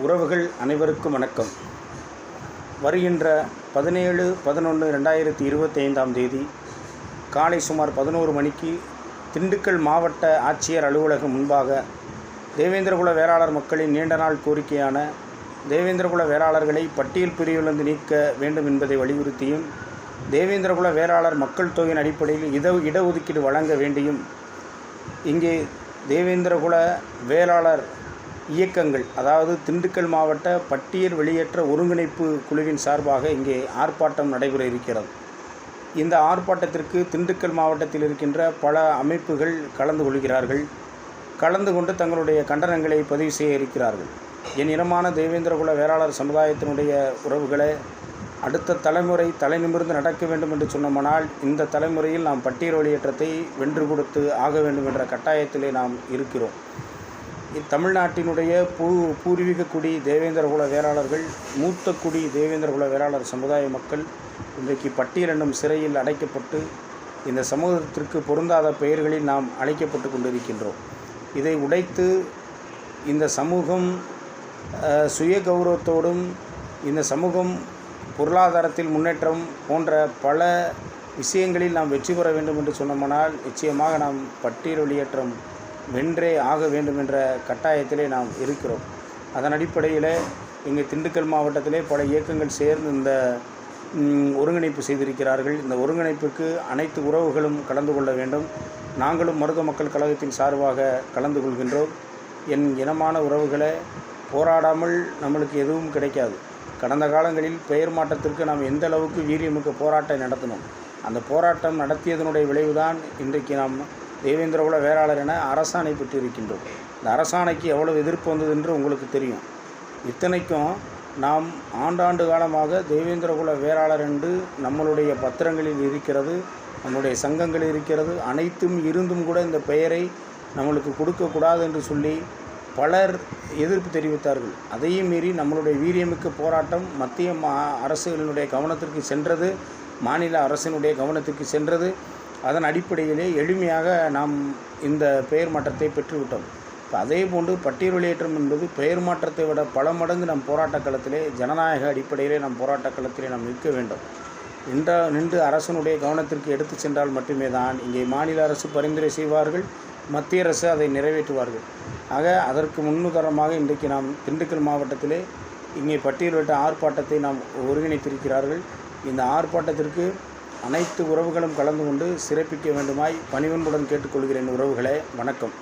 உறவுகள் அனைவருக்கும் வணக்கம். வருகின்ற 17/11/2025 காலை சுமார் 11 மணிக்கு திண்டுக்கல் மாவட்ட ஆட்சியர் அலுவலகம் முன்பாக தேவேந்திரகுல வேளாளர் மக்களின் நீண்ட நாள் கோரிக்கையான தேவேந்திரகுல வேளாளர்களை பட்டியல் பிரிவிலிருந்து நீக்க வேண்டும் என்பதை வலியுறுத்தியும், தேவேந்திரகுல வேளாளர் மக்கள் தொகையின் அடிப்படையில் இடஒதுக்கீடு வழங்க வேண்டியும், இங்கே தேவேந்திரகுல வேளாளர் இயக்கங்கள், அதாவது திண்டுக்கல் மாவட்ட பட்டியல் வெளியேற்ற ஒருங்கிணைப்பு குழுவின் சார்பாக இங்கே ஆர்ப்பாட்டம் நடைபெற இருக்கிறது. இந்த ஆர்ப்பாட்டத்திற்கு திண்டுக்கல் மாவட்டத்தில் இருக்கின்ற பல அமைப்புகள் கலந்து கொள்கிறார்கள். கலந்து கொண்டு தங்களுடைய கண்டனங்களை பதிவு செய்ய இருக்கிறார்கள். என் இனமான தேவேந்திரகுல வேளாளர் சமுதாயத்தினுடைய உறவுகளை அடுத்த தலைமுறை தலை நிமிர்ந்து நடக்க வேண்டும் என்று சொன்னோமானால், இந்த தலைமுறையில் நாம் பட்டியல் வெளியேற்றத்தை வென்று கொடுத்து ஆக வேண்டும் என்ற கட்டாயத்திலே நாம் இருக்கிறோம். தமிழ்நாட்டினுடைய பூர்வீக குடி தேவேந்திரகுல வேளாளர்கள், மூத்த குடி தேவேந்திரகுல வேளாளர் சமுதாய மக்கள் இன்றைக்கு பட்டியல் என்னும் சிறையில் அடைக்கப்பட்டு இந்த சமூகத்திற்கு பொருந்தாத பெயர்களில் நாம் அழைக்கப்பட்டு கொண்டிருக்கின்றோம். இதை உடைத்து இந்த சமூகம் சுய கௌரவத்தோடும், இந்த சமூகம் பொருளாதாரத்தில் முன்னேற்றம் போன்ற பல விஷயங்களில் நாம் வெற்றி பெற வேண்டும் என்று சொன்னோமானால், நிச்சயமாக நாம் பட்டியல் வெளியேற்றம் வென்றே ஆக வேண்டும் என்ற கட்டாயத்திலே நாம் இருக்கிறோம். அதன் அடிப்படையில் இங்கே திண்டுக்கல் மாவட்டத்திலே பல இயக்கங்கள் சேர்ந்து இந்த ஒருங்கிணைப்பு செய்திருக்கிறார்கள். இந்த ஒருங்கிணைப்புக்கு அனைத்து உறவுகளும் கலந்து கொள்ள வேண்டும். நாங்களும் மருத மக்கள் கழகத்தின் சார்பாக கலந்து கொள்கின்றோம். என் இனமான உறவுகளை போராடாமல் நம்மளுக்கு எதுவும் கிடைக்காது. கடந்த காலங்களில் பெயர் மாற்றத்திற்கு நாம் எந்த அளவுக்கு வீரியமிக்க போராட்டம் நடத்தினோம். அந்த போராட்டம் நடத்தியதனுடைய விளைவுதான் இன்றைக்கு நாம் தேவேந்திரகுல வேளாளர் என அரசாணை பெற்றிருக்கின்றோம். இந்த அரசாணைக்கு எவ்வளவு எதிர்ப்பு வந்தது என்று உங்களுக்கு தெரியும். இத்தனைக்கும் நாம் ஆண்டாண்டு காலமாக தேவேந்திரகுல வேளாளர் என்று நம்மளுடைய பத்திரங்களில் இருக்கிறது, நம்முடைய சங்கங்களில் இருக்கிறது. அனைத்தும் இருந்தும் கூட இந்த பெயரை நம்மளுக்கு கொடுக்கக்கூடாது என்று சொல்லி பலர் எதிர்ப்பு தெரிவித்தார்கள். அதையும் மீறி நம்மளுடைய வீரியமிக்க போராட்டம் மத்திய அரசுகளினுடைய கவனத்திற்கு சென்றது, மாநில அரசினுடைய கவனத்திற்கு சென்றது. அதன் அடிப்படையிலே எளிமையாக நாம் இந்த பெயர் மாற்றத்தை பெற்றுவிட்டோம். இப்போ அதே போன்று பட்டியல் வெளியேற்றம் என்பது பெயர் மாற்றத்தை விட பல மடங்கு நம் போராட்டக் களத்திலே, ஜனநாயக அடிப்படையிலே நம் போராட்டக் களத்திலே நாம் நிற்க வேண்டும். நின்று அரசனுடைய கவனத்திற்கு எடுத்து சென்றால் மட்டுமே தான் இங்கே மாநில அரசு பரிந்துரை செய்வார்கள், மத்திய அரசு அதை நிறைவேற்றுவார்கள். ஆக அதற்கு முன்னுதாரணமாக இன்றைக்கு நாம் திண்டுக்கல் மாவட்டத்திலே இங்கே பட்டியல் வெளியிட்ட ஆர்ப்பாட்டத்தை நாம் ஒருங்கிணைத்திருக்கிறார்கள். இந்த ஆர்ப்பாட்டத்திற்கு அனைத்து உறவுகளும் கலந்து கொண்டு சிறப்பிக்க வேண்டுமாய் பணிவன்புடன் கேட்டுக்கொள்கிறேன். உறவுகளே, வணக்கம்.